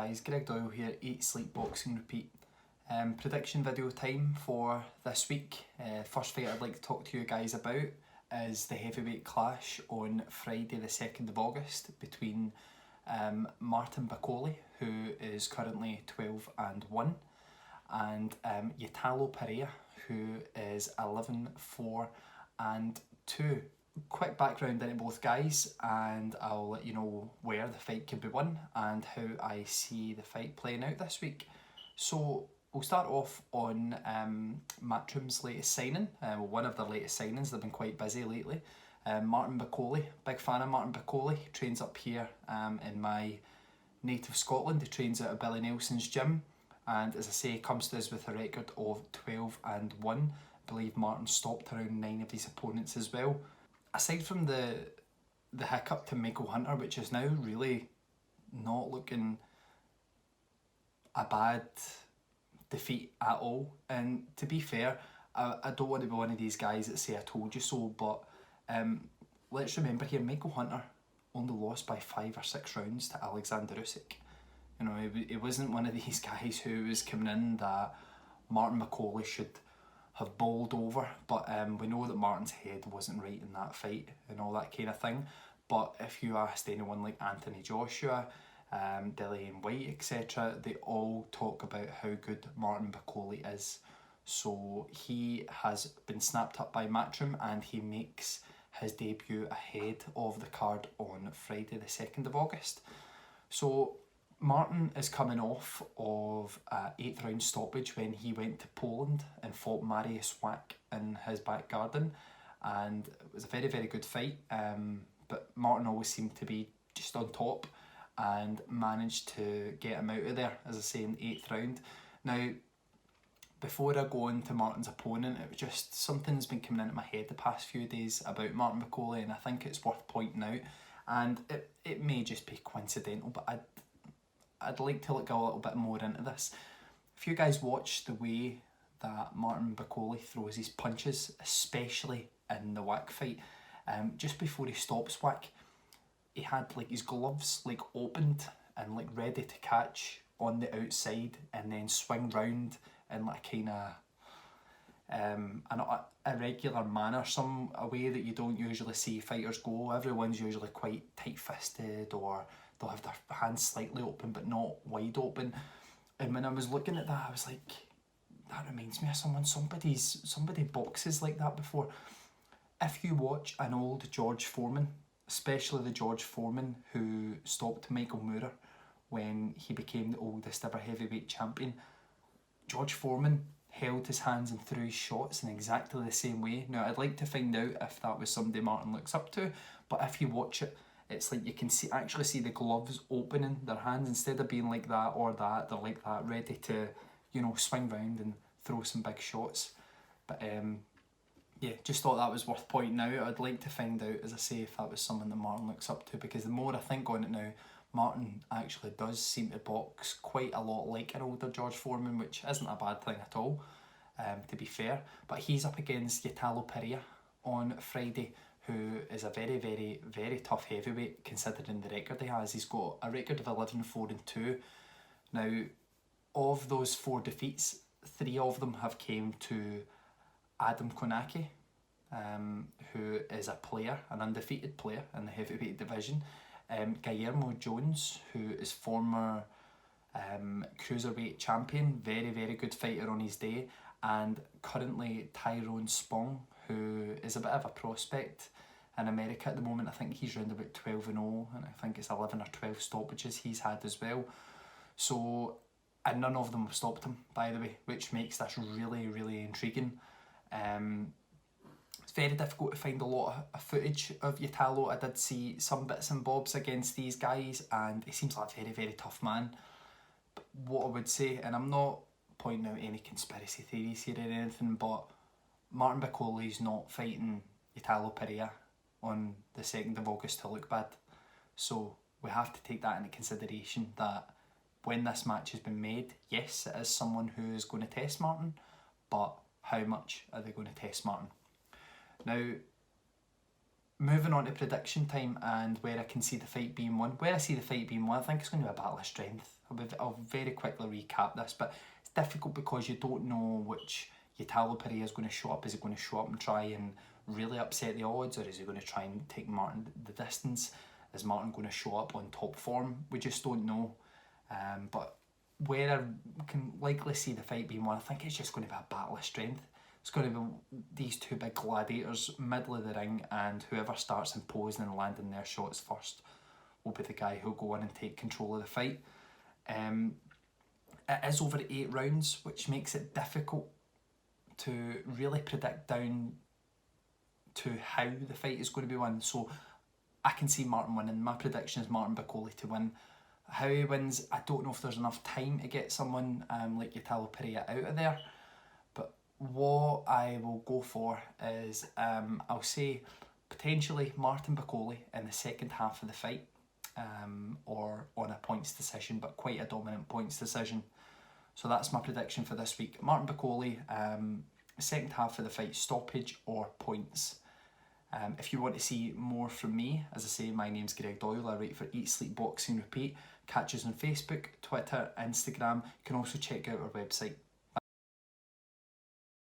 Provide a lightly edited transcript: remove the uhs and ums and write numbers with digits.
guys, Greg Doyle here, Eat, Sleep, Boxing, Repeat. Prediction video time for this week. First fight I'd like to talk to you guys about is the heavyweight clash on Friday the 2nd of August between Martin Bakole, who is currently 12-1, and Ytalo Perea, who is 11-4-2. Quick background into both guys, and I'll let you know where the fight can be won and how I see the fight playing out this week. So we'll start off on Matchroom's latest signing, one of their latest signings. They've been quite busy lately. Martin Bakole, big fan of Martin Bakole. He trains up here in my native Scotland. He trains out of Billy Nelson's gym, and as I say, he comes to us with a record of 12-1. I believe Martin stopped around 9 of his opponents as well. Aside from the hiccup to Michael Hunter, which is now really not looking a bad defeat at all, and to be fair, I don't want to be one of these guys that say I told you so, but let's remember here, Michael Hunter only lost by 5 or 6 rounds to Alexander Usyk. You know, it wasn't one of these guys who was coming in that Martin Bakole should have bowled over, but we know that Martin's head wasn't right in that fight and all that kind of thing. But if you asked anyone like Anthony Joshua, Dillian White, etc., they all talk about how good Martin Bakole is. So he has been snapped up by Matchroom, and he makes his debut ahead of the card on Friday the 2nd of August. So Martin is coming off of an 8th round stoppage when he went to Poland and fought Mariusz Wach in his back garden, and it was a very, very good fight, but Martin always seemed to be just on top and managed to get him out of there, as I say, in the 8th round. Now, before I go on to Martin's opponent, it was just something's been coming into my head the past few days about Martin Bakole, and I think it's worth pointing out, and it may just be coincidental, but I'd like to look a little bit more into this. If you guys watch the way that Martin Bakole throws his punches, especially in the Wach fight, just before he stops Wach, he had like his gloves like opened and like ready to catch on the outside and then swing round in like kind of an irregular manner, a way that you don't usually see fighters go. Everyone's usually quite tight-fisted, or they'll have their hands slightly open but not wide open. And when I was looking at that, I was like, that reminds me of someone. Somebody boxes like that before. If you watch an old George Foreman, especially the George Foreman who stopped Michael Moorer when he became the oldest ever heavyweight champion, George Foreman held his hands and threw his shots in exactly the same way. Now, I'd like to find out if that was somebody Martin looks up to, but if you watch it, it's like you can actually see the gloves opening their hands. Instead of being like that or that, they're like that, ready to, you know, swing round and throw some big shots. But yeah, just thought that was worth pointing out. I'd like to find out, as I say, if that was someone that Martin looks up to, because the more I think on it now, Martin actually does seem to box quite a lot like an older George Foreman, which isn't a bad thing at all, to be fair. But he's up against Ytalo Perea on Friday, who is a very, very, very tough heavyweight considering the record he has. He's got a record of 11-4-2. Now, of those 4 defeats, 3 of them have came to Adam Konaki, who is a player, an undefeated player in the heavyweight division. Guillermo Jones, who is former cruiserweight champion, very, very good fighter on his day, and currently Tyrone Spong, who is a bit of a prospect in America at the moment. I think he's around about 12-0, and I think it's 11 or 12 stoppages he's had as well. So, and none of them have stopped him, by the way, which makes this really, really intriguing. It's very difficult to find a lot of footage of Ytalo. I did see some bits and bobs against these guys, and he seems like a very, very tough man. But what I would say, and I'm not pointing out any conspiracy theories here or anything, but Martin Bakole is not fighting Ytalo Perea on the 2nd of August to look bad. So we have to take that into consideration, that when this match has been made, yes, it is someone who is going to test Martin, but how much are they going to test Martin? Now, moving on to prediction time and where I can see the fight being won. Where I see the fight being won, I think it's going to be a battle of strength. I'll very quickly recap this, but it's difficult because you don't know which Ytalo Perea is going to show up. Is he going to show up and try and really upset the odds, or is he going to try and take Martin the distance? Is Martin going to show up on top form? We just don't know. But where I can likely see the fight being won, I think it's just going to be a battle of strength. It's going to be these two big gladiators, middle of the ring, and whoever starts imposing and landing their shots first will be the guy who'll go in and take control of the fight. It is over 8 rounds, which makes it difficult to really predict down to how the fight is going to be won. So I can see Martin winning. My prediction is Martin Bakole to win. How he wins, I don't know if there's enough time to get someone like Ytalo Perea out of there. But what I will go for is, I'll say potentially Martin Bakole in the second half of the fight, or on a points decision, but quite a dominant points decision. So that's my prediction for this week. Martin Bakole, second half of the fight, stoppage or points. If you want to see more from me, as I say, my name's Greg Doyle. I write for Eat, Sleep, Boxing, Repeat. Catch us on Facebook, Twitter, Instagram. You can also check out our website,